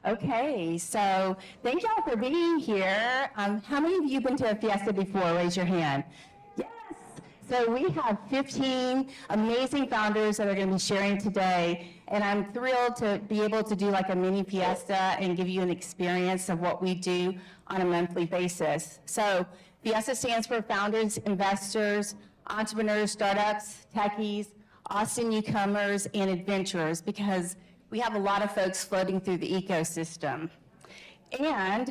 Okay, so thank y'all for being here. How many of you have been to a fiesta before? Raise your hand. Yes. So we have 15 amazing founders that are going to be sharing today, and I'm thrilled to be able to do like a mini fiesta and give you an experience of what we do on a monthly basis. So Fiesta stands for Founders, Investors, Entrepreneurs, Startups, Techies, Austin Newcomers, and Adventurers, because we have a lot of folks floating through the ecosystem. And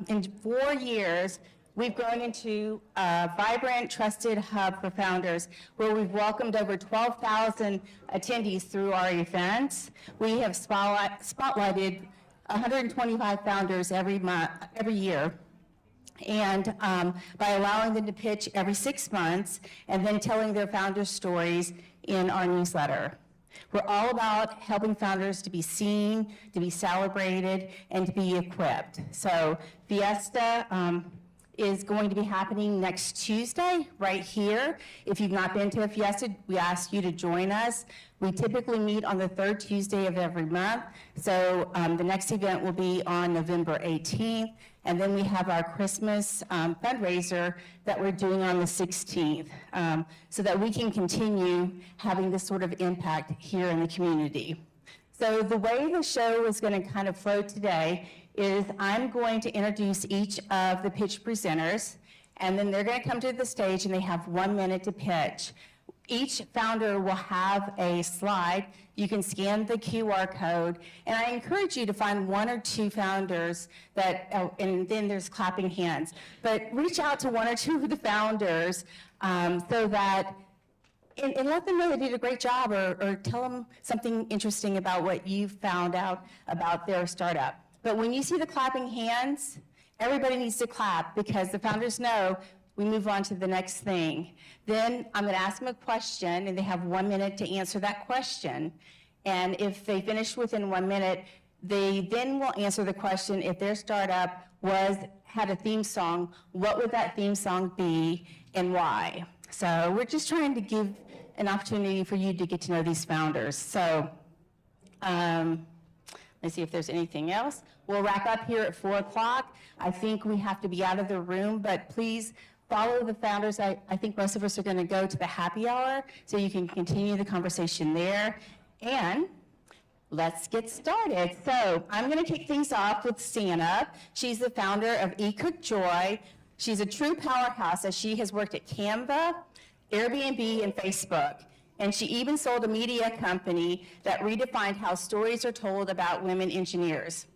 in 4 years, we've grown into a vibrant, trusted hub for founders where we've welcomed over 12,000 attendees through our events. We have spotlighted 125 founders every year. And by allowing them to pitch every 6 months and then telling their founder stories in our newsletter. We're all about helping founders to be seen, to be celebrated, and to be equipped. So Fiesta is going to be happening next Tuesday right here. If you've not been to a Fiesta, we ask you to join us. We typically meet on the 3rd Tuesday of every month. So the next event will be on November 18th. And then we have our Christmas fundraiser that we're doing on the 16th so that we can continue having this sort of impact here in the community. So the way the show is going to kind of flow today is I'm going to introduce each of the pitch presenters, and then they're going to come to the stage and they have 1 minute to pitch. Each founder will have a slide. You can scan the QR code, and I encourage you to find 1 or 2 founders that, and then there's clapping hands. But reach out to 1 or 2 of the founders so that, and let them know they did a great job, or tell them something interesting about what you found out about their startup. But when you see the clapping hands, everybody needs to clap because the founders know we move on to the next thing. Then I'm going to ask them a question, and they have 1 minute to answer that question. And if they finish within 1 minute, they then will answer the question, if their startup had a theme song, what would that theme song be and why? So we're just trying to give an opportunity for you to get to know these founders. So let's see if there's anything else. We'll wrap up here at 4 o'clock. I think we have to be out of the room, but please follow the founders. I think most of us are going to go to the happy hour, so you can continue the conversation there. And let's get started. So I'm going to kick things off with Zainab. She's the founder of eCook Joy. She's a true powerhouse, as she has worked at Canva, Airbnb, and Facebook. And she even sold a media company that redefined how stories are told about women engineers.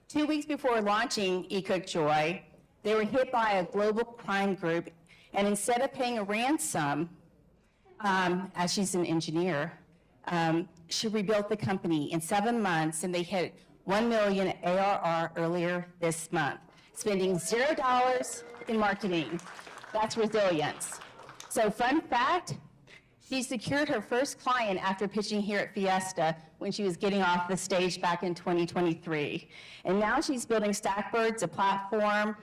2 weeks before launching eCook Joy, they were hit by a global crime group, and instead of paying a ransom, as she's an engineer, she rebuilt the company in 7 months, and they hit 1 million ARR earlier this month, spending $0 in marketing. That's resilience. So fun fact, she secured her first client after pitching here at Fiesta when she was getting off the stage back in 2023. And now she's building Stackbirds, a platform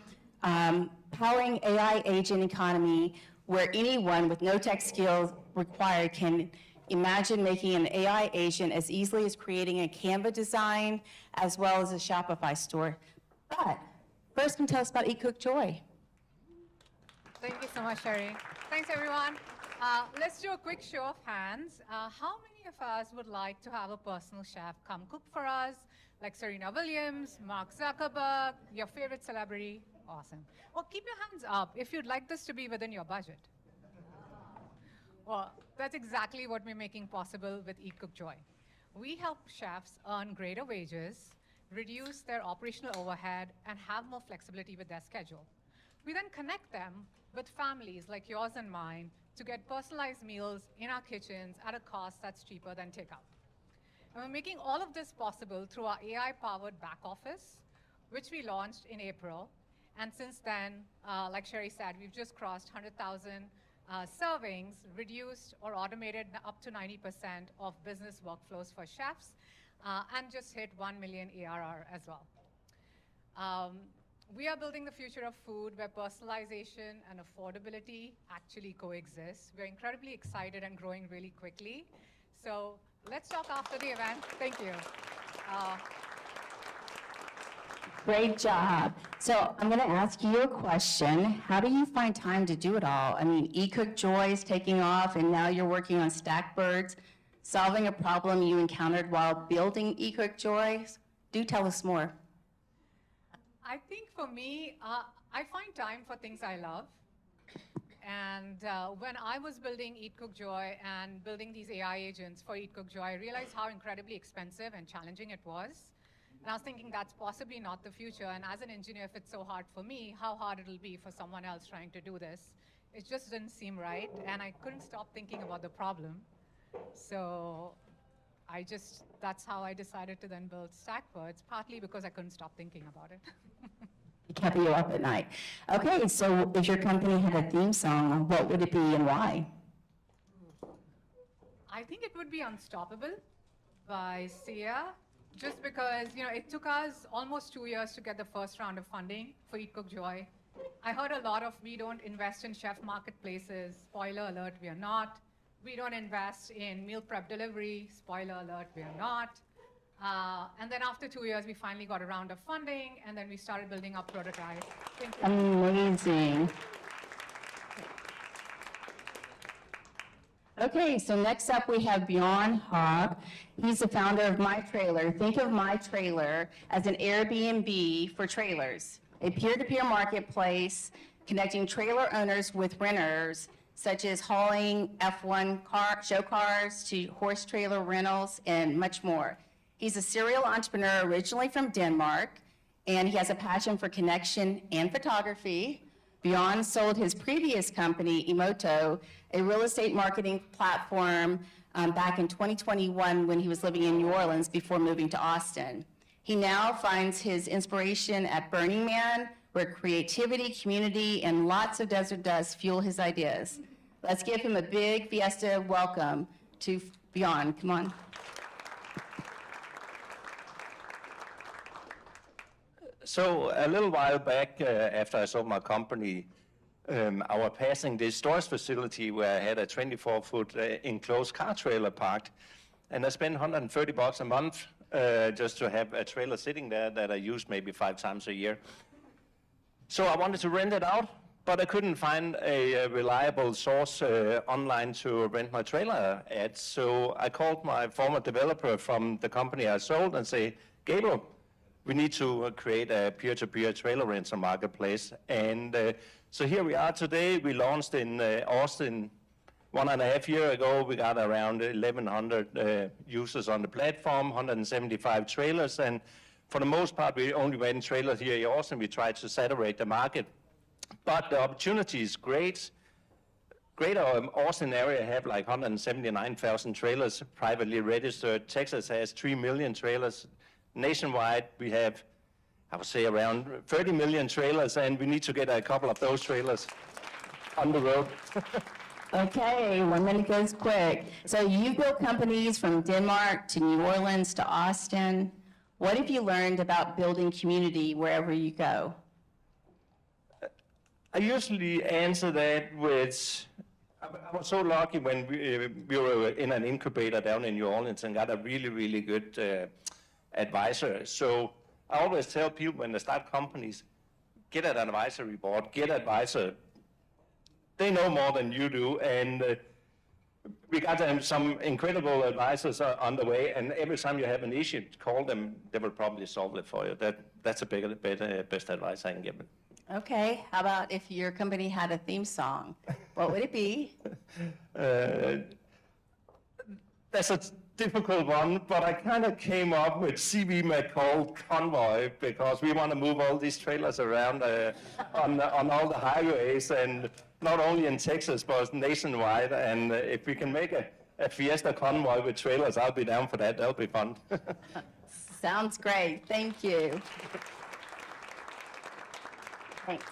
powering AI agent economy where anyone with no tech skills required can imagine making an AI agent as easily as creating a Canva design as well as a Shopify store. But first, can you tell us about eCook Joy? Thank you so much, Sherry. Thanks, everyone. Let's do a quick show of hands. How many of us would like to have a personal chef come cook for us, like Serena Williams, Mark Zuckerberg, your favorite celebrity? Awesome. Well, keep your hands up if you'd like this to be within your budget. Well, that's exactly what we're making possible with eCook Joy. We help chefs earn greater wages, reduce their operational overhead, and have more flexibility with their schedule. We then connect them with families like yours and mine to get personalized meals in our kitchens at a cost that's cheaper than takeout. And we're making all of this possible through our AI-powered back office, which we launched in April. And since then, like Sherry said, we've just crossed 100,000 servings, reduced or automated up to 90% of business workflows for chefs, and just hit 1 million ARR as well. We are building the future of food where personalization and affordability actually coexist. We're incredibly excited and growing really quickly. So let's talk after the event. Thank you. Great job. So I'm going to ask you a question. How do you find time to do it all? I mean, eCook Joy is taking off, and now you're working on Stackbirds, solving a problem you encountered while building eCook Joy. Do tell us more. I think for me, I find time for things I love. And when I was building Eat, Cook, Joy and building these AI agents for Eat, Cook, Joy, I realized how incredibly expensive and challenging it was. And I was thinking that's possibly not the future. And as an engineer, if it's so hard for me, how hard it'll be for someone else trying to do this. It just didn't seem right. And I couldn't stop thinking about the problem. So that's how I decided to then build Stackbirds, partly because I couldn't stop thinking about it. It kept you up at night. Okay, so if your company had a theme song, what would it be and why? I think it would be Unstoppable by Sia, just because it took us almost 2 years to get the first round of funding for Eat, Cook, Joy. I heard a lot of, we don't invest in chef marketplaces. Spoiler alert, we are not. We don't invest in meal prep delivery. Spoiler alert, we are not. And then after 2 years, we finally got a round of funding, and then we started building up prototype. Amazing. Okay, so next up we have Bjarne Haug. He's the founder of My Trailer. Think of My Trailer as an Airbnb for trailers, a peer-to-peer marketplace connecting trailer owners with renters, such as hauling F1 show cars to horse trailer rentals and much more. He's a serial entrepreneur originally from Denmark, and he has a passion for connection and photography. Bjarne sold his previous company, Emoto, a real estate marketing platform, back in 2021 when he was living in New Orleans before moving to Austin. He now finds his inspiration at Burning Man, where creativity, community, and lots of desert dust fuel his ideas. Let's give him a big Fiesta welcome to Bjarne. Come on. So a little while back, after I sold my company, I was passing this storage facility where I had a 24-foot enclosed car trailer parked, and I spent $130 a month just to have a trailer sitting there that I used maybe 5 times a year. So I wanted to rent it out, but I couldn't find a reliable source online to rent my trailer at. So I called my former developer from the company I sold and say, Gabriel, we need to create a peer-to-peer trailer rental marketplace. And so here we are today. We launched in Austin 1.5 years ago. We got around 1,100 users on the platform, 175 trailers. And for the most part, we only rent trailers here in Austin. We try to saturate the market. But the opportunity is great. Greater Austin area have like 179,000 trailers privately registered. Texas has 3 million trailers. Nationwide, we have, I would say, around 30 million trailers, and we need to get a couple of those trailers on the road. Okay, 1 minute goes quick. So you built companies from Denmark to New Orleans to Austin. What have you learned about building community wherever you go? I usually answer that with, I was so lucky when we were in an incubator down in New Orleans and got a really, really good advisor. So I always tell people when they start companies, get an advisory board, get advisor. They know more than you do, and we got some incredible advisors on the way, and every time you have an issue, call them, they will probably solve it for you. That's a best advice I can give them. Okay, how about if your company had a theme song? What would it be? That's a difficult one, but I kind of came up with CV McCall Convoy because we want to move all these trailers around on all the highways, and not only in Texas, but nationwide. And if we can make a Fiesta convoy with trailers, I'll be down for that. That'll be fun. Sounds great. Thank you. Thanks.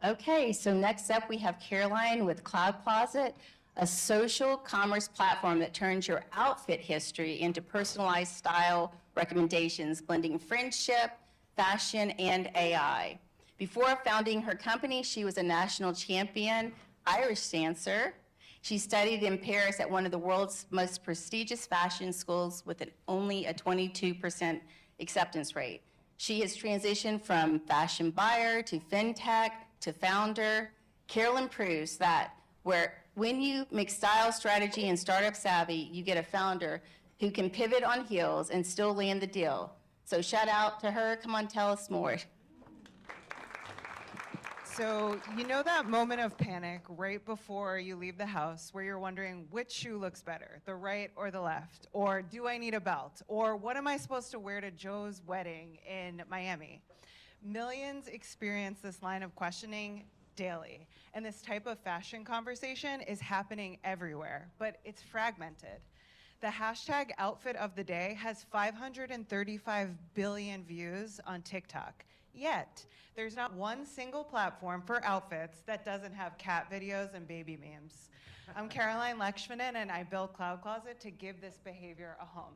Okay, so next up we have Caroline with Cloud Closet, a social commerce platform that turns your outfit history into personalized style recommendations, blending friendship, fashion, and AI. Before founding her company, she was a national champion Irish dancer. She studied in Paris at one of the world's most prestigious fashion schools with only a 22% acceptance rate. She has transitioned from fashion buyer to fintech to founder. Carolyn proves that when you mix style, strategy, and startup savvy, you get a founder who can pivot on heels and still land the deal. So shout out to her. Come on, tell us more. So you know that moment of panic right before you leave the house where you're wondering which shoe looks better, the right or the left? Or do I need a belt? Or what am I supposed to wear to Joe's wedding in Miami? Millions experience this line of questioning daily. And this type of fashion conversation is happening everywhere, but it's fragmented. The hashtag outfit of the day has 535 billion views on TikTok. Yet, there's not one single platform for outfits that doesn't have cat videos and baby memes. I'm Caroline Lakshmanan, and I built Cloud Closet to give this behavior a home.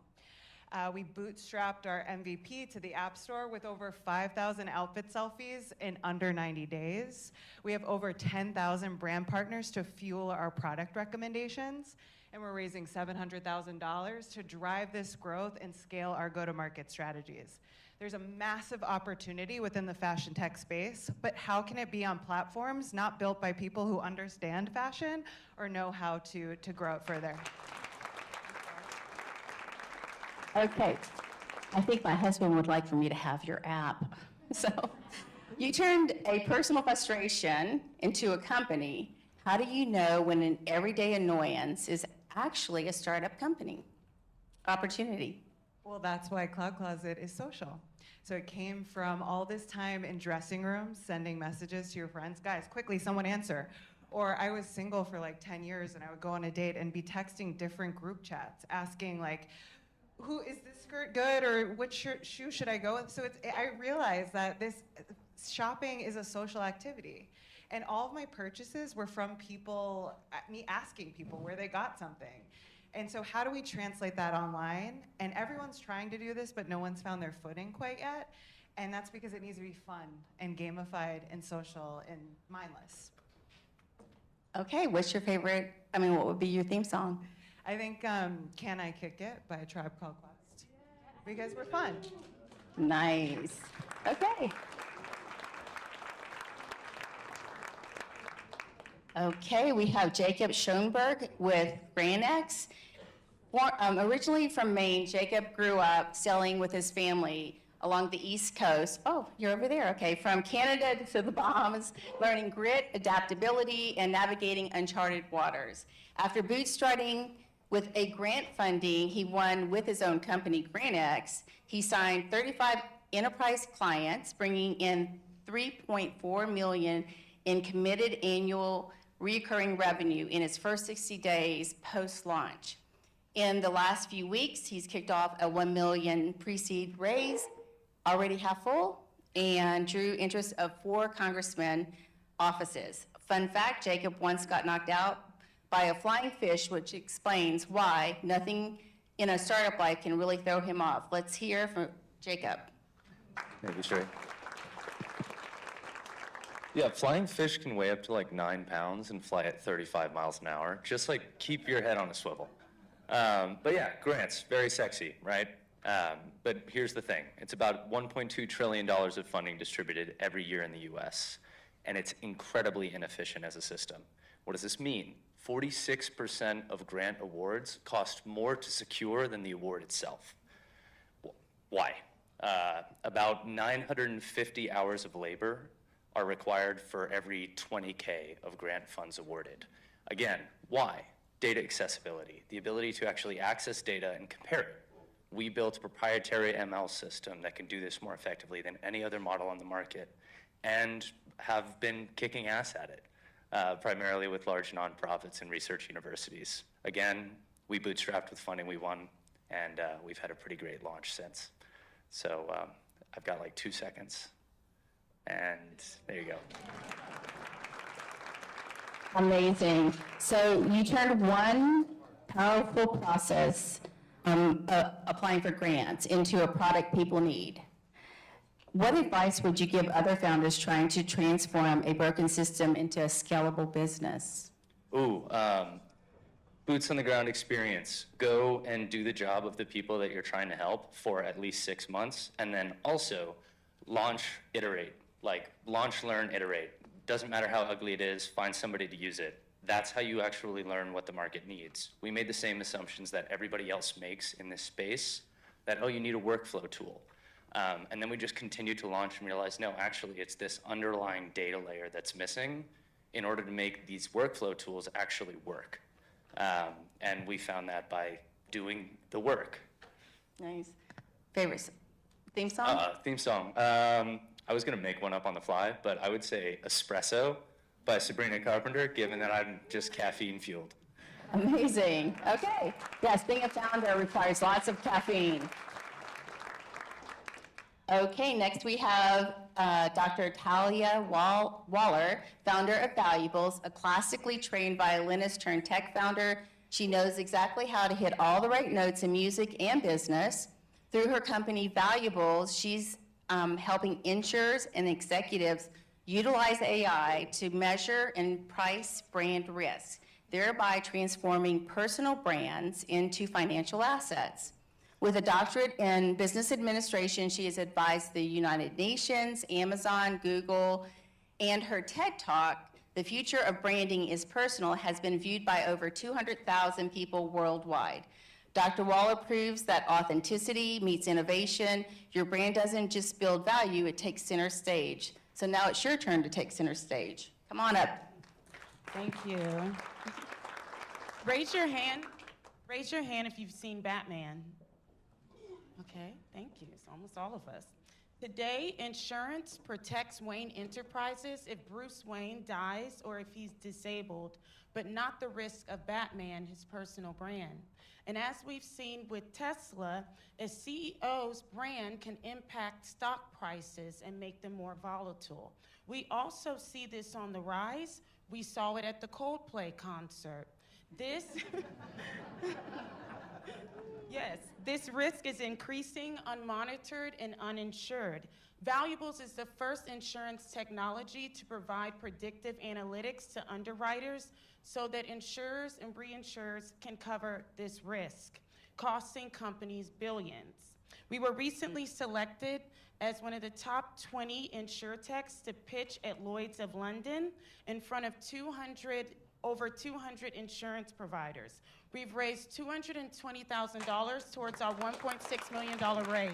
We bootstrapped our MVP to the App Store with over 5,000 outfit selfies in under 90 days. We have over 10,000 brand partners to fuel our product recommendations, and we're raising $700,000 to drive this growth and scale our go-to-market strategies. There's a massive opportunity within the fashion tech space, but how can it be on platforms not built by people who understand fashion or know how to grow it further? Okay, I think my husband would like for me to have your app. So you turned a personal frustration into a company. How do you know when an everyday annoyance is actually a startup company opportunity? Well, that's why Cloud Closet is social. So it came from all this time in dressing rooms, sending messages to your friends, guys, quickly, someone answer. Or I was single for like 10 years and I would go on a date and be texting different group chats, asking like, who is this skirt good, or which shoe should I go with? So I realized that this shopping is a social activity. And all of my purchases were from people, me asking people where they got something. And so how do we translate that online? And everyone's trying to do this, but no one's found their footing quite yet. And that's because it needs to be fun and gamified and social and mindless. Okay, what's your favorite, what would be your theme song? I think Can I Kick It by A Tribe Called Quest, because we're fun. Nice. Okay. Okay, we have Jacob Schoenberg with Granex. Originally from Maine, Jacob grew up selling with his family along the East Coast. Oh, you're over there, okay. From Canada to the Bahamas, learning grit, adaptability, and navigating uncharted waters. After bootstrapping with a grant funding he won with his own company, Granex, he signed 35 enterprise clients, bringing in $3.4 million in committed annual recurring revenue in his first 60 days post-launch. In the last few weeks, he's kicked off a $1 million pre-seed raise, already half full, and drew interest of 4 congressmen offices. Fun fact, Jacob once got knocked out by a flying fish, which explains why nothing in a startup life can really throw him off. Let's hear from Jacob. Thank you, Sherry. Yeah, flying fish can weigh up to like 9 pounds and fly at 35 miles an hour. Just like keep your head on a swivel. But yeah, grants, very sexy, right? But here's the thing. It's about $1.2 trillion of funding distributed every year in the US, and it's incredibly inefficient as a system. What does this mean? 46% of grant awards cost more to secure than the award itself. Why? About 950 hours of labor are required for every 20K of grant funds awarded. Again, why? Data accessibility, the ability to actually access data and compare it. We built a proprietary ML system that can do this more effectively than any other model on the market, and have been kicking ass at it, primarily with large nonprofits and research universities. Again, we bootstrapped with funding we won, and we've had a pretty great launch since. So I've got like 2 seconds. And there you go. Amazing. So you turned one powerful process, applying for grants, into a product people need. What advice would you give other founders trying to transform a broken system into a scalable business? Ooh, boots on the ground experience. Go and do the job of the people that you're trying to help for at least 6 months, and then also launch, iterate. Like launch, learn, iterate. Doesn't matter how ugly it is, find somebody to use it. That's how you actually learn what the market needs. We made the same assumptions that everybody else makes in this space, that, oh, you need a workflow tool. And then we just continue to launch and realize, no, actually, it's this underlying data layer that's missing in order to make these workflow tools actually work. And we found that by doing the work. Nice. Favorite theme song? Theme song. I was going to make one up on the fly, but I would say Espresso by Sabrina Carpenter, given that I'm just caffeine fueled. Amazing. Okay. Yes, being a founder requires lots of caffeine. Okay, next we have Dr. Talaya Waller, founder of Valuables, a classically trained violinist turned tech founder. She knows exactly how to hit all the right notes in music and business. Through her company Valuables, she's helping insurers and executives utilize AI to measure and price brand risk, thereby transforming personal brands into financial assets. With a doctorate in business administration, she has advised the United Nations, Amazon, Google, and her TED Talk, The Future of Branding is Personal, has been viewed by over 200,000 people worldwide. Dr. Waller proves that authenticity meets innovation. Your brand doesn't just build value, it takes center stage. So now it's your turn to take center stage. Come on up. Thank you. Raise your hand. Raise your hand if you've seen Batman. Okay, thank you. It's almost all of us. Today, insurance protects Wayne Enterprises if Bruce Wayne dies or if he's disabled, but not the risk of Batman, his personal brand. And as we've seen with Tesla, a CEO's brand can impact stock prices and make them more volatile. We also see this on the rise. We saw it at the Coldplay concert. Yes, this risk is increasing unmonitored and uninsured. Valuables is the first insurance technology to provide predictive analytics to underwriters so that insurers and reinsurers can cover this risk, costing companies billions. We were recently selected as one of the top 20 insurtechs to pitch at Lloyd's of London in front of over 200 insurance providers. We've raised $220,000 towards our $1.6 million raise.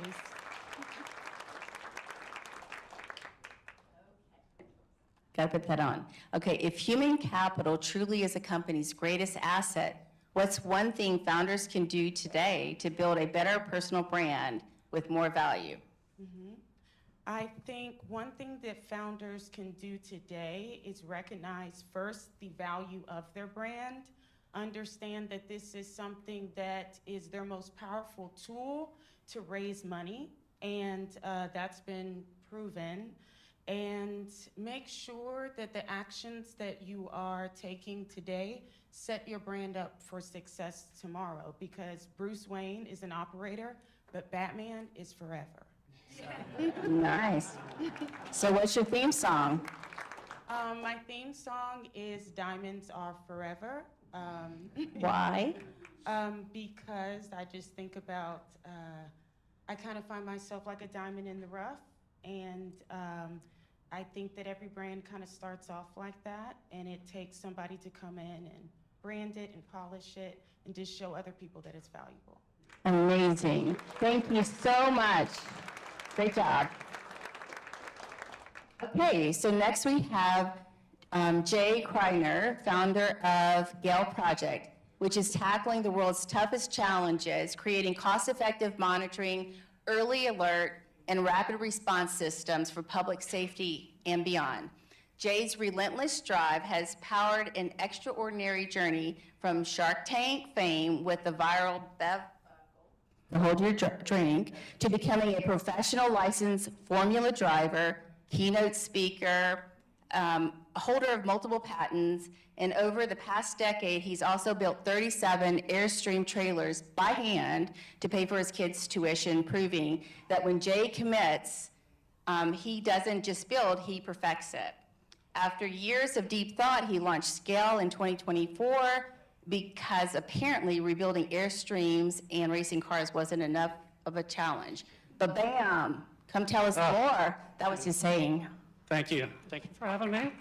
Got to put that on. Okay, if human capital truly is a company's greatest asset, what's one thing founders can do today to build a better personal brand with more value? I think one thing that founders can do today is recognize first the value of their brand, understand that this is something that is their most powerful tool to raise money, and that's been proven. And make sure that the actions that you are taking today set your brand up for success tomorrow, because Bruce Wayne is an operator, but Batman is forever. Nice. So what's your theme song? My theme song is Diamonds Are Forever. Why? Because I just think about, I kind of find myself like a diamond in the rough, and I think that every brand kind of starts off like that, and it takes somebody to come in and brand it and polish it and just show other people that it's valuable. Amazing. Thank you so much. Great job. Okay, so next we have Jay Kriner, founder of Gale Project, which is tackling the world's toughest challenges, creating cost-effective monitoring, early alert, and rapid response systems for public safety and beyond. Jay's relentless drive has powered an extraordinary journey from Shark Tank fame with the viral hold your drink, to becoming a professional licensed Formula driver, keynote speaker, holder of multiple patents, and over the past decade, he's also built 37 Airstream trailers by hand to pay for his kids' tuition, proving that when Jay commits, he doesn't just build, he perfects it. After years of deep thought, he launched Scale in 2024, because apparently rebuilding airstreams and racing cars wasn't enough of a challenge. But bam, come tell us more. That was his saying. Thank you. Thank you for having me.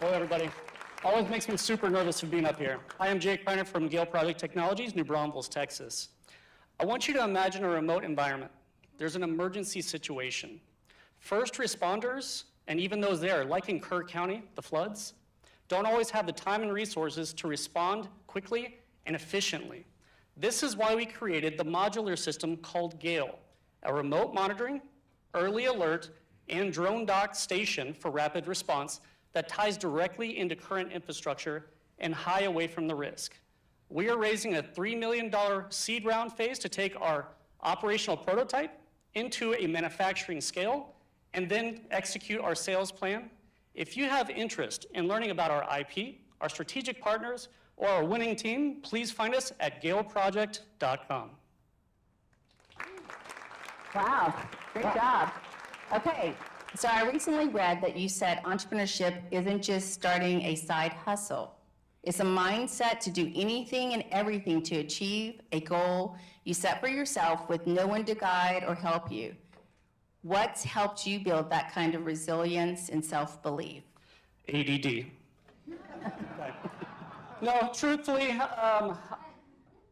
Hello, everybody. Always makes me super nervous of being up here. Hi, I'm Jake Kriner from Gale Project Technologies, New Braunfels, Texas. I want you to imagine a remote environment. There's an emergency situation. First responders, and even those there, like in Kerr County, the floods, don't always have the time and resources to respond quickly and efficiently. This is why we created the modular system called Gale, a remote monitoring, early alert, and drone dock station for rapid response that ties directly into current infrastructure and high away from the risk. We are raising a $3 million seed round phase to take our operational prototype into a manufacturing scale and then execute our sales plan. If you have interest in learning about our IP, our strategic partners, or our winning team, please find us at galeproject.com. Wow, great job. Okay, so I recently read that you said entrepreneurship isn't just starting a side hustle. It's a mindset to do anything and everything to achieve a goal you set for yourself with no one to guide or help you. What's helped you build that kind of resilience and self-belief? ADD. Okay. No, truthfully,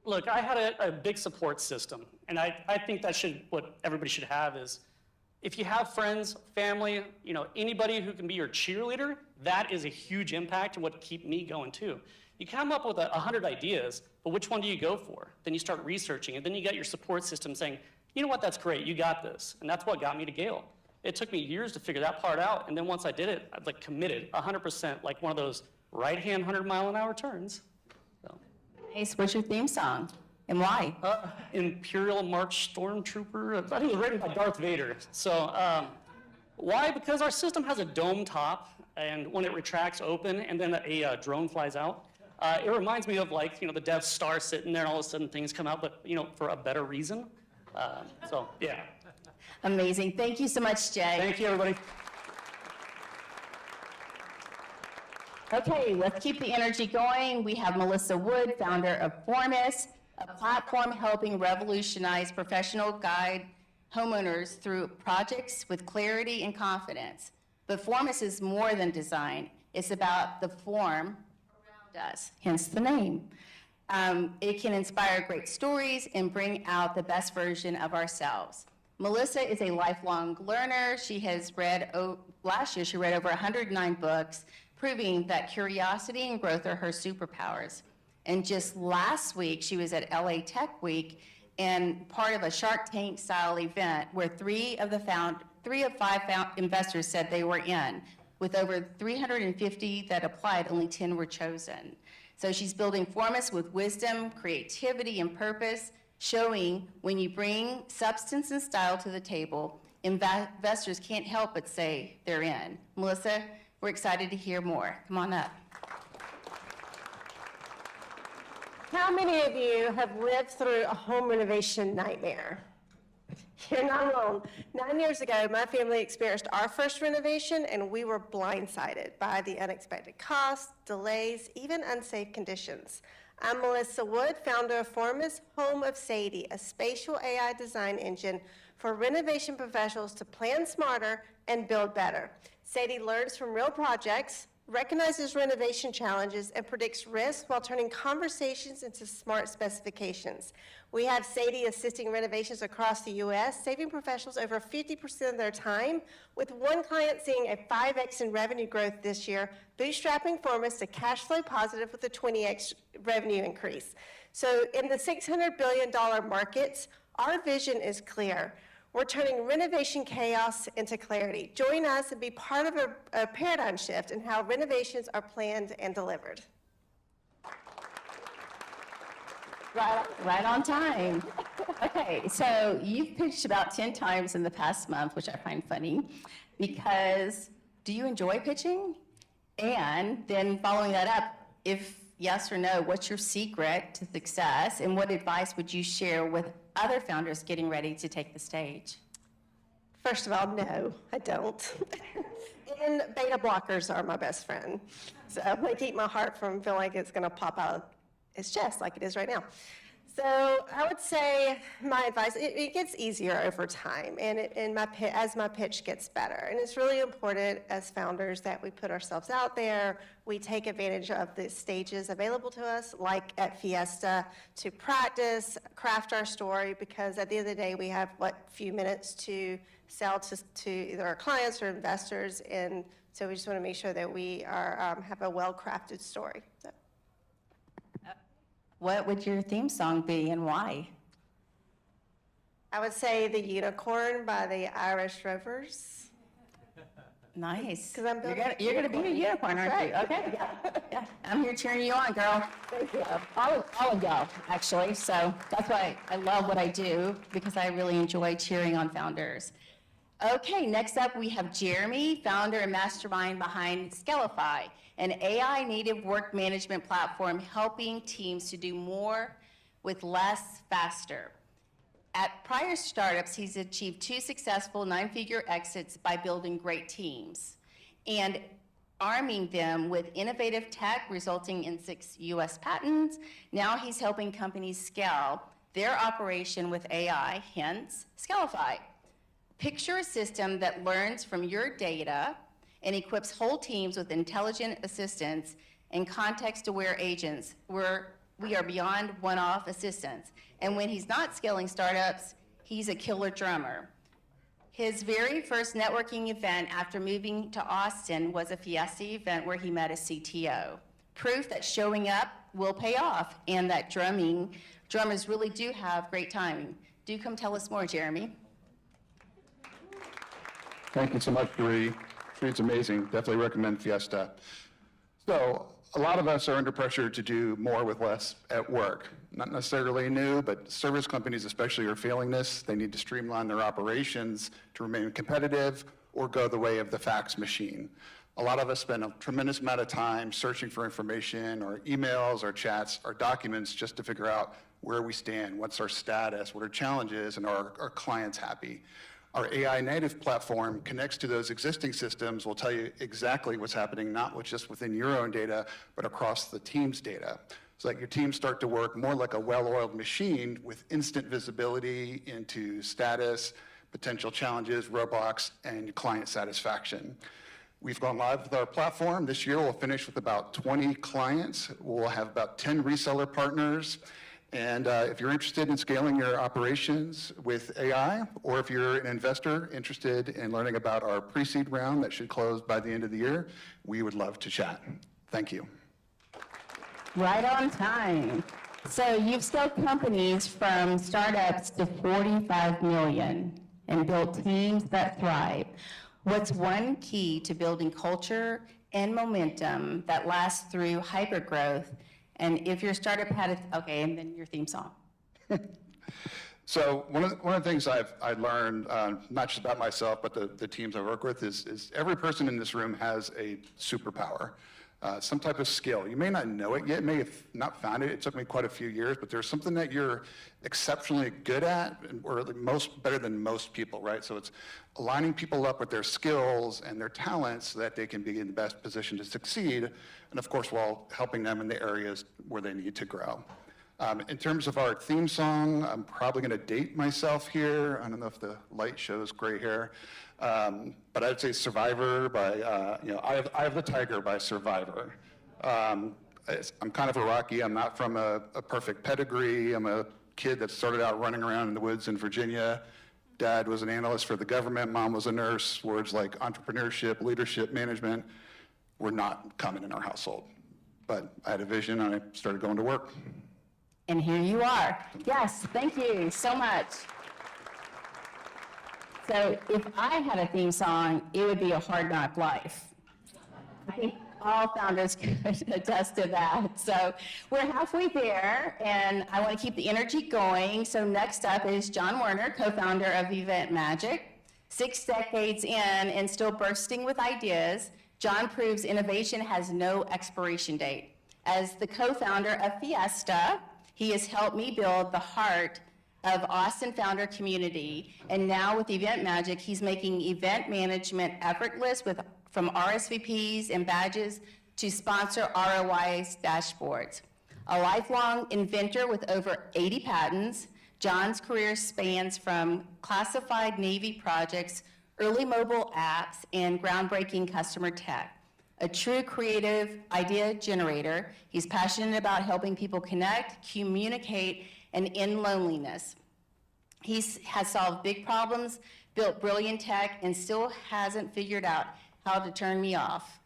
look, I had a big support system, and I think that what everybody should have is, if you have friends, family, anybody who can be your cheerleader, that is a huge impact and what keep me going too. You come up with 100 ideas, but which one do you go for? Then you start researching, and then you got your support system saying, you know what, that's great, you got this. And that's what got me to Gale. It took me years to figure that part out, and then once I did it, I committed 100%, like one of those right-hand 100-mile-an-hour turns. So. Nice, what's your theme song, and why? Imperial March Stormtrooper. I think it was written by Darth Vader. So why? Because our system has a dome top, and when it retracts open and then a drone flies out, it reminds me of the Death Star sitting there and all of a sudden things come out, but for a better reason. So yeah. Amazing, thank you so much, Jay. Thank you, everybody. Okay, let's keep the energy going. We have Melissa Wood, founder of Formis, a platform helping revolutionize professional guide homeowners through projects with clarity and confidence. But Formis is more than design. It's about the form around us, hence the name. It can inspire great stories and bring out the best version of ourselves. Melissa is a lifelong learner. She has read, last year she read over 109 books, proving that curiosity and growth are her superpowers. And just last week, she was at LA Tech Week and part of a Shark Tank style event where three of five investors said they were in. With over 350 that applied, only 10 were chosen. So she's building Formis with wisdom, creativity, and purpose, showing when you bring substance and style to the table, investors can't help but say they're in. Melissa, we're excited to hear more. Come on up. How many of you have lived through a home renovation nightmare? You're not alone. 9 years ago, my family experienced our first renovation, and we were blindsided by the unexpected costs, delays, even unsafe conditions. I'm Melissa Wood, founder of Formis, home of Sadie, a spatial AI design engine for renovation professionals to plan smarter and build better. Sadie learns from real projects, recognizes renovation challenges, and predicts risk while turning conversations into smart specifications. We have Sadie assisting renovations across the U.S., saving professionals over 50% of their time, with one client seeing a 5x in revenue growth this year, bootstrapping Formis to cash flow positive with a 20x revenue increase. So in the $600 billion markets, our vision is clear. We're turning renovation chaos into clarity. Join us and be part of a paradigm shift in how renovations are planned and delivered. Right on time. Okay, so you've pitched about 10 times in the past month, which I find funny, because do you enjoy pitching? And then following that up, if yes or no, what's your secret to success, and what advice would you share with other founders getting ready to take the stage? First of all, no, I don't. And beta blockers are my best friend. So they keep my heart from feeling like it's going to pop out it's just like it is right now. So I would say my advice, it gets easier over time and as my pitch gets better. And it's really important as founders that we put ourselves out there, we take advantage of the stages available to us, like at FIESTA, to practice, craft our story, because at the end of the day, we have, few minutes to sell to either our clients or investors. And so we just want to make sure that we have a well-crafted story. So. What would your theme song be and why? I would say The Unicorn by the Irish Rovers. Nice. 'Cause I'm building You're gonna be a unicorn, aren't you? Okay, yeah. I'm here cheering you on, girl. Thank you. All of y'all, actually. So that's why I love what I do, because I really enjoy cheering on founders. Okay, next up we have Jeremy, founder and mastermind behind Skelify, an AI native work management platform helping teams to do more with less faster. At prior startups, he's achieved 2 successful 9-figure exits by building great teams and arming them with innovative tech, resulting in 6 US patents. Now he's helping companies scale their operation with AI, hence Skelify. Picture a system that learns from your data and equips whole teams with intelligent assistants and context-aware agents, where we are beyond one-off assistance. And when he's not scaling startups, he's a killer drummer. His very first networking event after moving to Austin was a FIESTA event where he met a CTO. Proof that showing up will pay off and that drummers really do have great timing. Do come tell us more, Jeremy. Thank you so much, Bree. It's amazing. Definitely recommend FIESTA. So a lot of us are under pressure to do more with less at work. Not necessarily new, but service companies especially are feeling this. They need to streamline their operations to remain competitive or go the way of the fax machine. A lot of us spend a tremendous amount of time searching for information, or emails, or chats, or documents, just to figure out where we stand, what's our status, what our challenges, and are our clients happy. Our AI native platform connects to those existing systems, will tell you exactly what's happening, not just within your own data, but across the team's data. So that your teams start to work more like a well-oiled machine with instant visibility into status, potential challenges, roadblocks, and client satisfaction. We've gone live with our platform. This year we'll finish with about 20 clients. We'll have about 10 reseller partners. And if you're interested in scaling your operations with AI, or if you're an investor interested in learning about our pre-seed round that should close by the end of the year, we would love to chat. Thank you. Right on time. So you've scaled companies from startups to 45 million and built teams that thrive. What's one key to building culture and momentum that lasts through hypergrowth? And if your startup had okay, and then your theme song. So one of the things I've learned, not just about myself, but the teams I work with, is every person in this room has a superpower, some type of skill. You may not know it yet, may have not found it. It took me quite a few years, but there's something that you're exceptionally good at, or better than most people, right? So it's aligning people up with their skills and their talents so that they can be in the best position to succeed, and of course, while helping them in the areas where they need to grow. In terms of our theme song, I'm probably going to date myself here. I don't know if the light shows gray hair, but I'd say Survivor by, Eye of the Tiger by Survivor. I'm kind of a Rocky. I'm not from a perfect pedigree. I'm a kid that started out running around in the woods in Virginia. Dad was an analyst for the government. Mom was a nurse. Words like entrepreneurship, leadership, management were not common in our household. But I had a vision and I started going to work. And here you are. Yes, thank you so much. So if I had a theme song, it would be A Hard Knock Life. I think all founders could attest to that. So we're halfway there, and I want to keep the energy going. So next up is Jon Werner, co-founder of Event Magic. 6 decades in and still bursting with ideas, Jon proves innovation has no expiration date. As the co-founder of FIESTA, he has helped me build the heart of Austin founder community, and now with Event Magic, he's making event management effortless from RSVPs and badges to sponsor ROI dashboards. A lifelong inventor with over 80 patents, Jon's career spans from classified Navy projects, early mobile apps, and groundbreaking customer tech. A true creative idea generator, he's passionate about helping people connect, communicate, and end loneliness. He has solved big problems, built brilliant tech, and still hasn't figured out how to turn me off.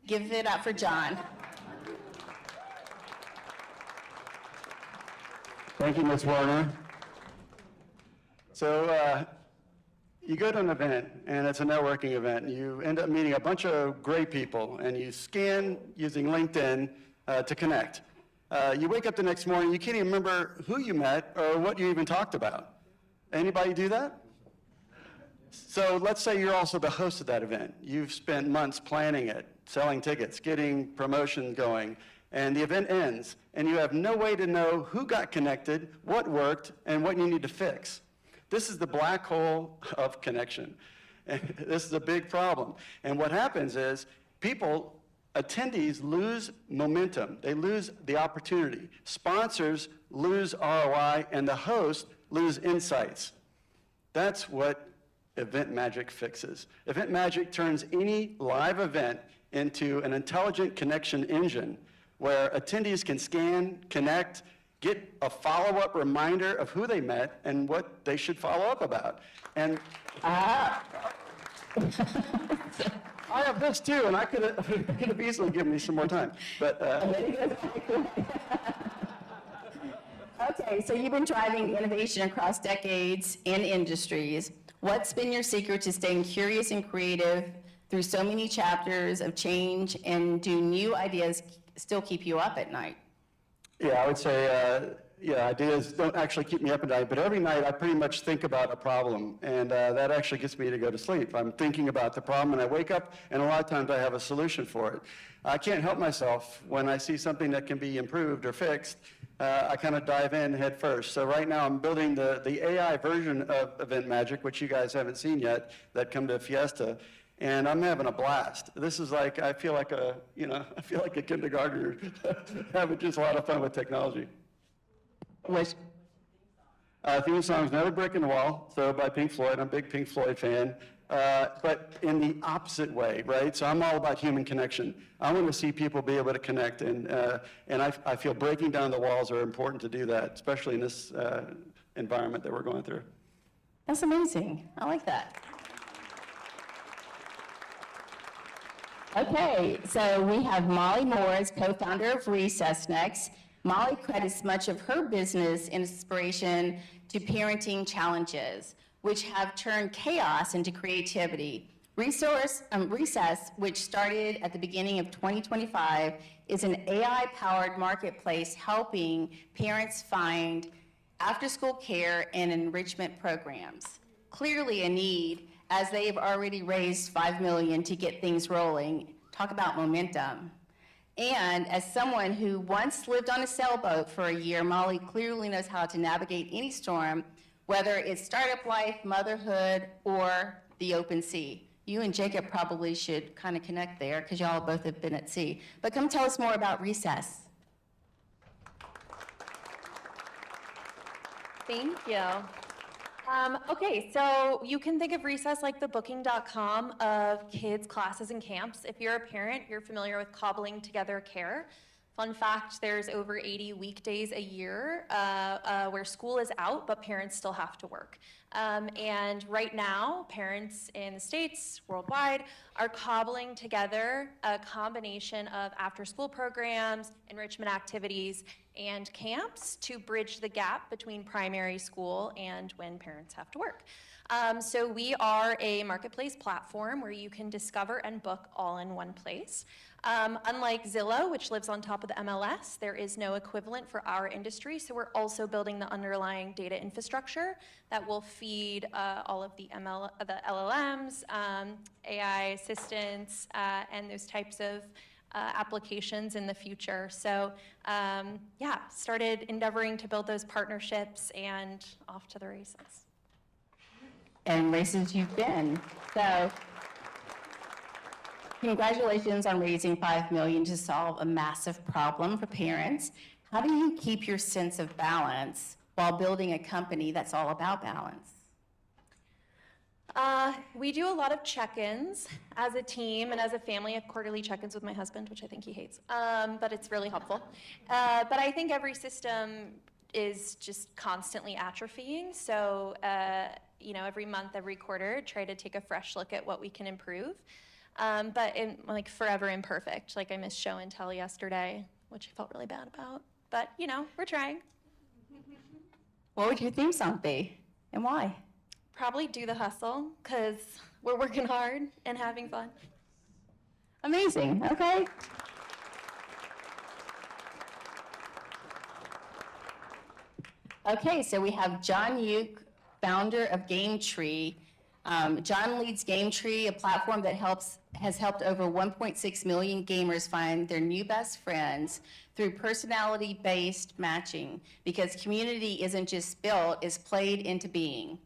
Give it up for Jon. Thank you, Ms. Werner. So you go to an event, and it's a networking event, and you end up meeting a bunch of great people, and you scan using LinkedIn to connect. You wake up the next morning, you can't even remember who you met or what you even talked about. Anybody do that? So let's say you're also the host of that event. You've spent months planning it, selling tickets, getting promotions going, and the event ends, and you have no way to know who got connected, what worked, and what you need to fix. This is the black hole of connection. This is a big problem. And what happens is attendees lose momentum. They lose the opportunity. Sponsors lose ROI, and the host lose insights. That's what Event Magic fixes. Event Magic turns any live event into an intelligent connection engine where attendees can scan, connect, get a follow-up reminder of who they met and what they should follow up about. And I have this too, and I could have easily given me some more time. But Okay, so you've been driving innovation across decades and industries. What's been your secret to staying curious and creative through so many chapters of change, and do new ideas still keep you up at night? yeah, I would say, ideas don't actually keep me up at night, but every night I pretty much think about a problem, and that actually gets me to go to sleep. I'm thinking about the problem, and I wake up, and a lot of times I have a solution for it. I can't help myself when I see something that can be improved or fixed. I kind of dive in head first. So right now I'm building the AI version of Event Magic, which you guys haven't seen yet, that come to FIESTA, and I'm having a blast. This is like, I feel like a kindergartner having just a lot of fun with technology. Which, Theme song's Never Brick in the Wall, so by Pink Floyd. I'm a big Pink Floyd fan, but in the opposite way, right? So I'm all about human connection. I want to see people be able to connect, and I feel breaking down the walls are important to do that, especially in this environment that we're going through. that's amazing. I like that. Okay, so we have Molly Morse, co-founder of Recess next. Molly credits much of her business and inspiration to parenting challenges, which have turned chaos into creativity. Recess, which started at the beginning of 2025, is an AI-powered marketplace helping parents find after-school care and enrichment programs. Clearly a need, as they have already raised $5 million to get things rolling. Talk about momentum. And as someone who once lived on a sailboat for a year, Molly clearly knows how to navigate any storm, whether it's startup life, motherhood, or the open sea. You and Jacob probably should kind of connect there because y'all both have been at sea. But come tell us more about Recess. Thank you. Okay, so you can think of Recess like the booking.com of kids' classes and camps. If you're a parent, you're familiar with cobbling together care. Fun fact, there's over 80 weekdays a year where school is out, but parents still have to work. And right now, parents in the States, worldwide, are cobbling together a combination of after-school programs, enrichment activities, and camps to bridge the gap between primary school and when parents have to work. So we are a marketplace platform where you can discover and book all in one place. Unlike Zillow, which lives on top of the MLS, there is no equivalent for our industry, so we're also building the underlying data infrastructure that will feed all of the LLMs, AI assistants, and those types of applications in the future. So yeah, started endeavoring to build those partnerships and off to the races. And races you've been. So congratulations on raising $5 million to solve a massive problem for parents. How do you keep your sense of balance while building a company that's all about balance? We do a lot of check-ins as a team and as a family. I have quarterly check-ins with my husband, which I think he hates, but it's really helpful. But I think every system is just constantly atrophying. So, every month, every quarter, try to take a fresh look at what we can improve. But forever imperfect. Like I missed show and tell yesterday, which I felt really bad about. But, we're trying. What would your theme song be and why? Probably Do the Hustle, because we're working hard and having fun. Amazing, okay. Okay, so we have Antoniuk, founder of GameTree. John leads GameTree, a platform that has helped over 1.6 million gamers find their new best friends through personality-based matching, because community isn't just built, it's played into being.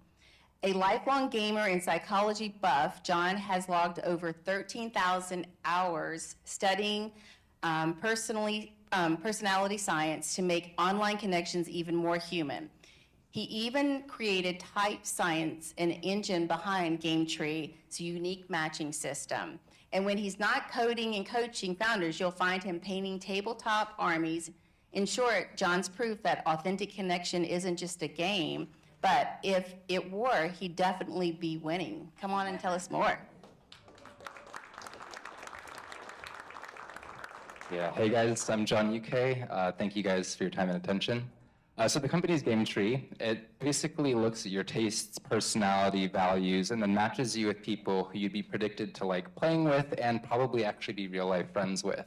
A lifelong gamer and psychology buff, John has logged over 13,000 hours studying personality science to make online connections even more human. He even created Type Science, an engine behind GameTree's unique matching system. And when he's not coding and coaching founders, you'll find him painting tabletop armies. In short, John's proof that authentic connection isn't just a game, but if it were, he'd definitely be winning. Come on and tell us more. Yeah, hey guys, I'm Jon UK. Thank you guys for your time and attention. So the company's GameTree. It basically looks at your tastes, personality, values, and then matches you with people who you'd be predicted to like playing with and probably actually be real life friends with.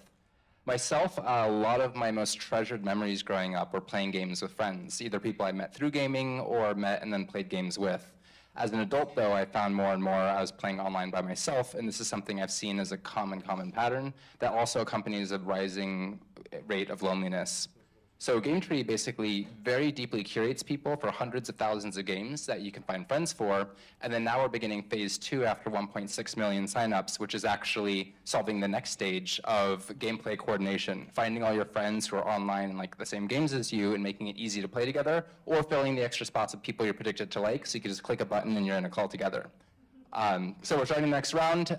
Myself, a lot of my most treasured memories growing up were playing games with friends, either people I met through gaming or met and then played games with. As an adult, though, I found more and more I was playing online by myself, and this is something I've seen as a common pattern that also accompanies a rising rate of loneliness. So GameTree basically very deeply curates people for hundreds of thousands of games that you can find friends for, and then now we're beginning phase 2 after 1.6 million signups, which is actually solving the next stage of gameplay coordination, finding all your friends who are online in like the same games as you and making it easy to play together, or filling the extra spots of people you're predicted to like, so you can just click a button and you're in a call together. So we're starting the next round.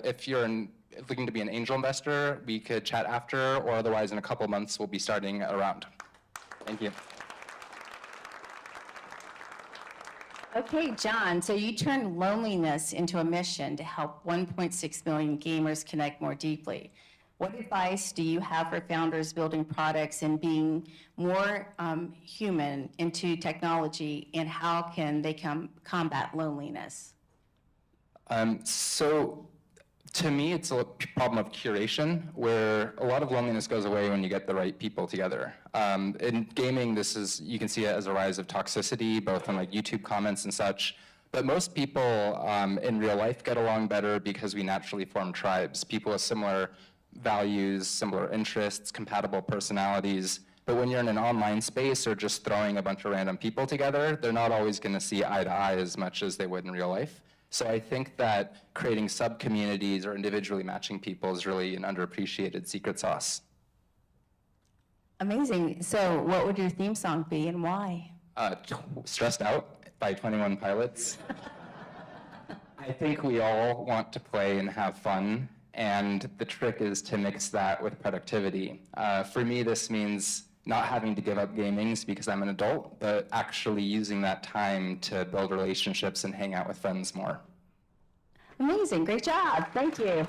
If you're looking to be an angel investor, we could chat after, or otherwise in a couple months we'll be starting a round. Thank you. Okay, John, so you turned loneliness into a mission to help 1.6 million gamers connect more deeply. What advice do you have for founders building products and being more human into technology, and how can they combat loneliness? So to me, it's a problem of curation, where a lot of loneliness goes away when you get the right people together. In gaming, you can see it as a rise of toxicity, both on like YouTube comments and such. But most people in real life get along better because we naturally form tribes, people with similar values, similar interests, compatible personalities. But when you're in an online space or just throwing a bunch of random people together, they're not always going to see eye to eye as much as they would in real life. So I think that creating sub-communities or individually matching people is really an underappreciated secret sauce. Amazing. So what would your theme song be and why? Stressed Out by 21 Pilots. I think we all want to play and have fun, and the trick is to mix that with productivity. For me, this means not having to give up gaming because I'm an adult, but actually using that time to build relationships and hang out with friends more. Amazing, great job, thank you.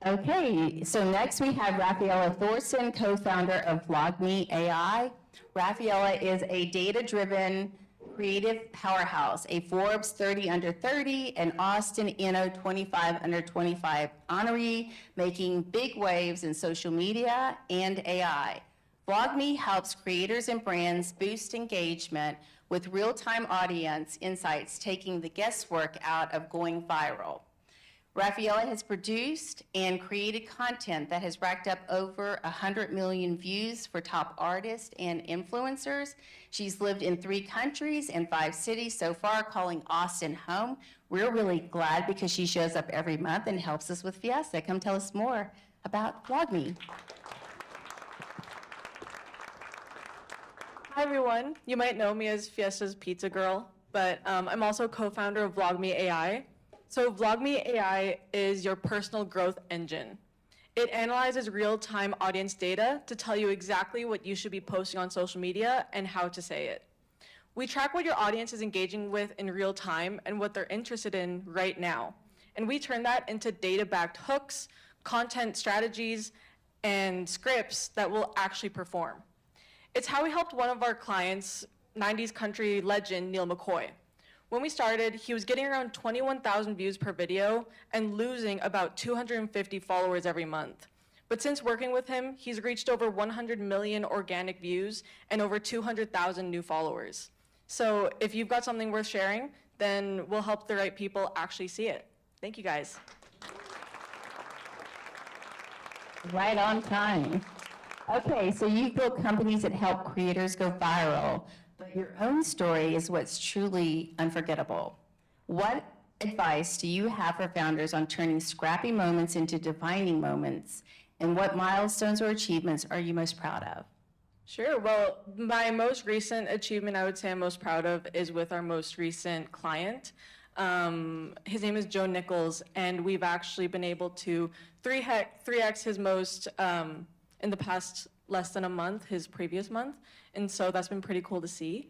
Okay, so next we have Rafaella Thorssen, co-founder of VlogMe AI. Rafaella is a data-driven creative powerhouse, a Forbes 30 under 30, and Austin Inno 25 under 25 honoree, making big waves in social media and AI. VlogMe helps creators and brands boost engagement with real-time audience insights, taking the guesswork out of going viral. Rafaella has produced and created content that has racked up over 100 million views for top artists and influencers. She's lived in 3 countries and 5 cities so far, calling Austin home. We're really glad because she shows up every month and helps us with FIESTA. Come tell us more. about VlogMe. Hi everyone, you might know me as Fiesta's Pizza Girl, but I'm also co-founder of VlogMe AI. So VlogMe AI is your personal growth engine. It analyzes real-time audience data to tell you exactly what you should be posting on social media and how to say it. We track what your audience is engaging with in real time and what they're interested in right now. And we turn that into data-backed hooks, content strategies, and scripts that will actually perform. It's how we helped one of our clients, 90s country legend Neil McCoy. When we started, he was getting around 21,000 views per video and losing about 250 followers every month. But since working with him, he's reached over 100 million organic views and over 200,000 new followers. So if you've got something worth sharing, then we'll help the right people actually see it. Thank you guys. Right on time. Okay, so you've built companies that help creators go viral, but your own story is what's truly unforgettable. What advice do you have for founders on turning scrappy moments into defining moments, and what milestones or achievements are you most proud of? Sure, well, my most recent achievement I would say I'm most proud of is with our most recent client. His name is Joe Nichols, and we've actually been able to 3x his most in the past less than a month, his previous month, and so that's been pretty cool to see.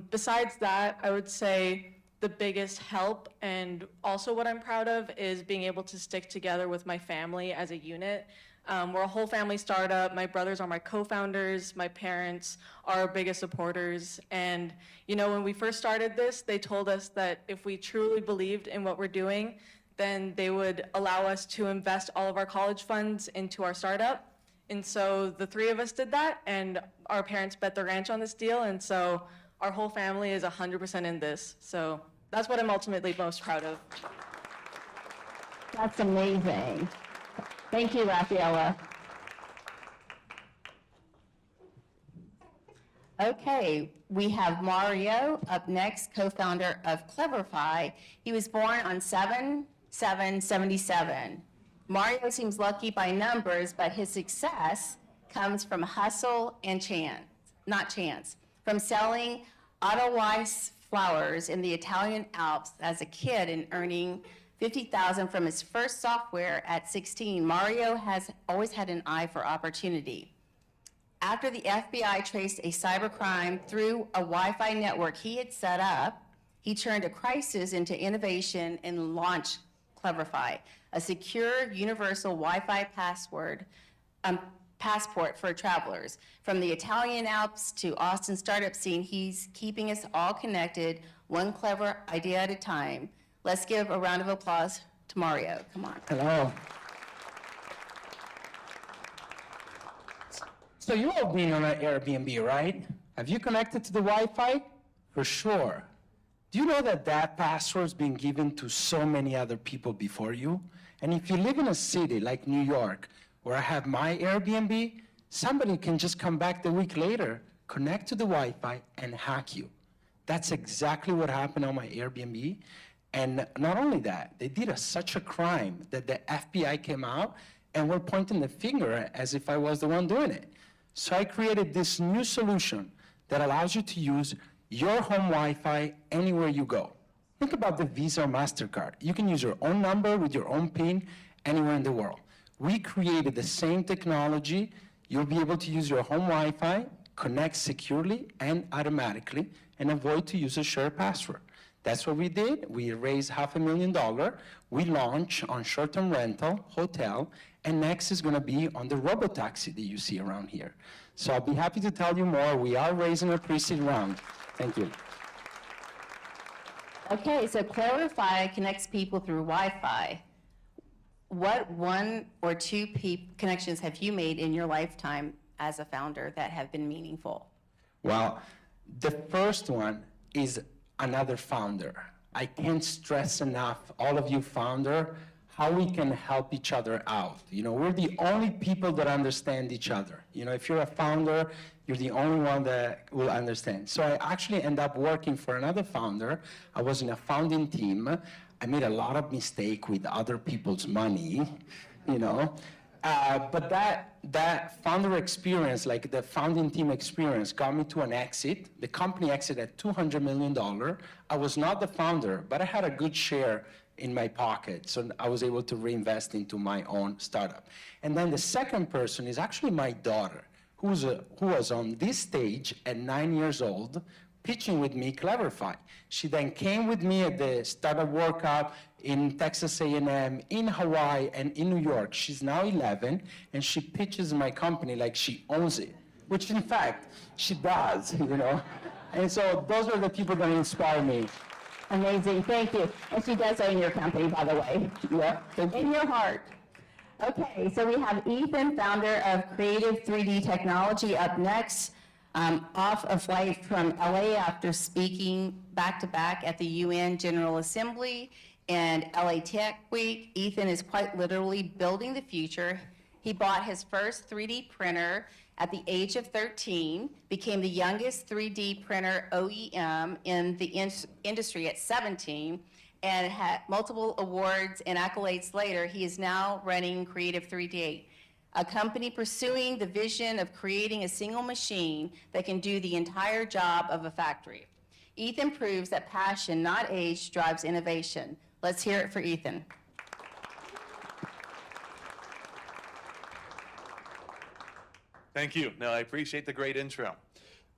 Besides that, I would say the biggest help and also what I'm proud of is being able to stick together with my family as a unit. We're a whole family startup. My brothers are my co-founders. My parents are our biggest supporters. And you know, when we first started this, they told us that if we truly believed in what we're doing, then they would allow us to invest all of our college funds into our startup. And so the three of us did that, and our parents bet the ranch on this deal, and so our whole family is 100% in this. So that's what I'm ultimately most proud of. That's amazing. Thank you, Rafaella. Okay, we have Mario up next, co-founder of Cleverify. He was born on 7/7/77. Mario seems lucky by numbers, but his success comes from hustle and chance, not chance. From selling Edelweiss flowers in the Italian Alps as a kid and earning $50,000 from his first software at 16, Mario has always had an eye for opportunity. After the FBI traced a cybercrime through a Wi-Fi network he had set up, he turned a crisis into innovation and launched Cleverify, a secure universal Wi-Fi passport for travelers. From the Italian Alps to Austin startup scene, he's keeping us all connected, one clever idea at a time. Let's give a round of applause to Mario. Come on. Hello. So you all been on an Airbnb, right? Have you connected to the Wi-Fi? For sure. Do you know that that password's been given to so many other people before you? And if you live in a city like New York, where I have my Airbnb, somebody can just come back the week later, connect to the Wi-Fi, and hack you. That's exactly what happened on my Airbnb. And not only that, they did such a crime that the FBI came out and were pointing the finger as if I was the one doing it. So I created this new solution that allows you to use your home Wi-Fi anywhere you go. Think about the Visa or MasterCard. You can use your own number with your own PIN anywhere in the world. We created the same technology. You'll be able to use your home Wi-Fi, connect securely and automatically, and avoid to use a shared password. That's what we did. We raised $500,000. We launched on short-term rental, hotel, and next is going to be on the robotaxi that you see around here. So I'll be happy to tell you more. We are raising a pre-seed round. Thank you. Okay, so Cleverify connects people through Wi-Fi. What one or two connections have you made in your lifetime as a founder that have been meaningful? Well, the first one is another founder. I can't stress enough, all of you founder, how we can help each other out. You know, we're the only people that understand each other. You know, if you're a founder, you're the only one that will understand. So I actually end up working for another founder. I was in a founding team. I made a lot of mistakes with other people's money, you know. But that founder experience, like the founding team experience, got me to an exit. The company exited at $200 million. I was not the founder, but I had a good share in my pocket, so I was able to reinvest into my own startup. And then the second person is actually my daughter, who was on this stage at 9 years old, pitching with me Cleverify. She then came with me at the startup workout in Texas A&M, in Hawaii, and in New York. She's now 11, and she pitches my company like she owns it, which in fact, she does, you know? And so those are the people that inspire me. Amazing, thank you. And she does own your company, by the way. Yeah. In your heart. Okay, so we have Ethan, founder of Creative 3D Technology, up next. Off a flight from LA after speaking back-to-back at the UN General Assembly and LA Tech Week. Ethan is quite literally building the future. He bought his first 3D printer at the age of 13, became the youngest 3D printer OEM in the industry at 17, and had multiple awards and accolades later. He is now running Creative 3D, a company pursuing the vision of creating a single machine that can do the entire job of a factory. Ethan proves that passion, not age, drives innovation. Let's hear it for Ethan. Thank you. No, I appreciate the great intro.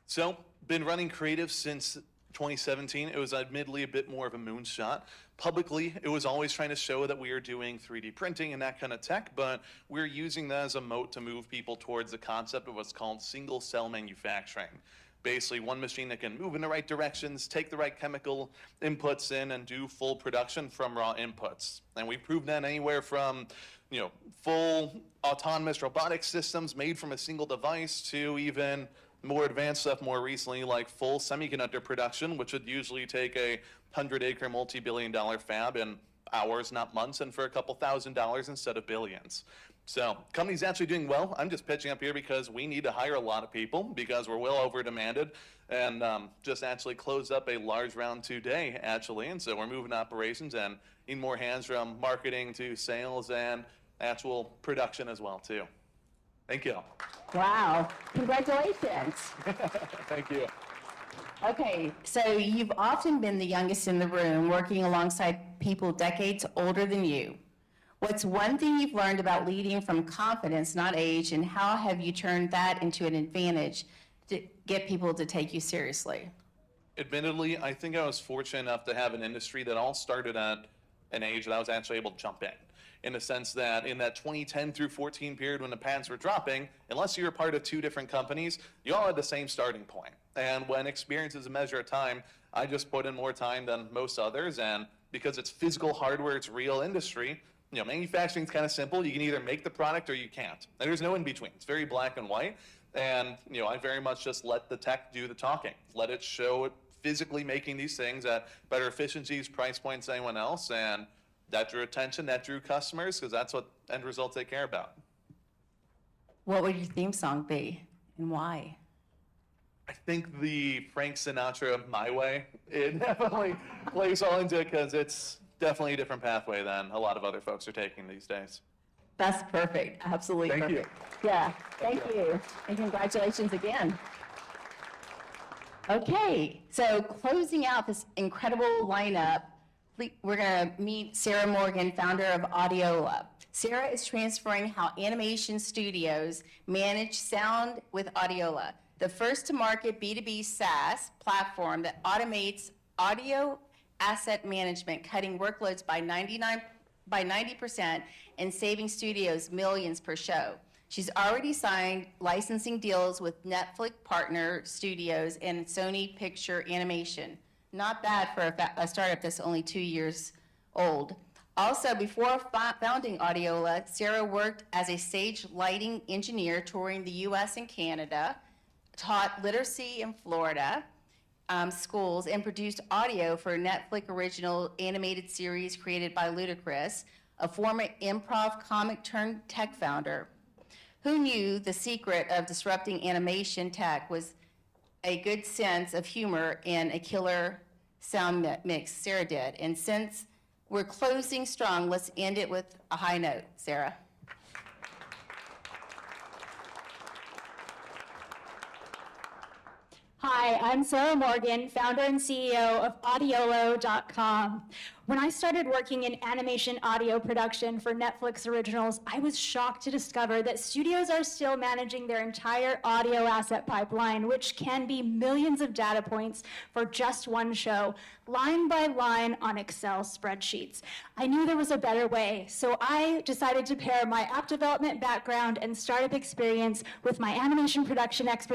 So, been running Creative since 2017. It was admittedly a bit more of a moonshot. Publicly, it was always trying to show that we are doing 3D printing and that kind of tech, but we're using that as a moat to move people towards the concept of what's called single cell manufacturing. Basically, one machine that can move in the right directions, take the right chemical inputs in, and do full production from raw inputs. And we've proved that anywhere from, you know, full autonomous robotic systems made from a single device to even more advanced stuff more recently, like full semiconductor production, which would usually take a 100-acre, multi-billion-dollar fab in hours, not months, and for a couple $1,000s instead of billions. So, company's actually doing well. I'm just pitching up here because we need to hire a lot of people because we're well over demanded, and just actually closed up a large round today, actually, and so we're moving operations and need more hands from marketing to sales and actual production as well, too. Thank you. Wow, congratulations. Thank you. Okay, so you've often been the youngest in the room, working alongside people decades older than you. What's one thing you've learned about leading from confidence, not age, and how have you turned that into an advantage to get people to take you seriously? Admittedly, I think I was fortunate enough to have an industry that all started at an age that I was actually able to jump in the sense that in that 2010 through 14 period when the patents were dropping, unless you're a part of two different companies, you all had the same starting point. And when experience is a measure of time, I just put in more time than most others, and because it's physical hardware, it's real industry, you know, manufacturing is kind of simple. You can either make the product or you can't. And there's no in between. It's very black and white. And, you know, I very much just let the tech do the talking. Let it show it physically making these things at better efficiencies, price points than anyone else. And that drew attention, that drew customers, because that's what end results they care about. What would your theme song be and why? I think the Frank Sinatra My Way, it definitely plays all into it because it's definitely a different pathway than a lot of other folks are taking these days. That's perfect, absolutely Thank perfect. Yeah, thank you. And congratulations again. Okay, so closing out this incredible lineup, we're gonna meet Sarah Morgan, founder of Audiola. Sarah is transferring how animation studios manage sound with Audiola, the first to market B2B SaaS platform that automates audio asset management, cutting workloads by 90% and saving studios millions per show. She's already signed licensing deals with Netflix partner studios and Sony Picture Animation. Not bad for a startup that's only 2 years old. Also, before founding Audiola, Sarah worked as a stage lighting engineer touring the US and Canada, taught literacy in Florida schools, and produced audio for a Netflix original animated series created by Ludacris, a former improv comic turned tech founder. Who knew the secret of disrupting animation tech was a good sense of humor and a killer sound mix? Sarah did. And since we're closing strong, let's end it with a high note. Sarah. Hi, I'm Sarah Morgan, founder and CEO of Audiolo.com. When I started working in animation audio production for Netflix originals, I was shocked to discover that studios are still managing their entire audio asset pipeline, which can be millions of data points for just one show, line by line on Excel spreadsheets. I knew there was a better way, so I decided to pair my app development background and startup experience with my animation production expertise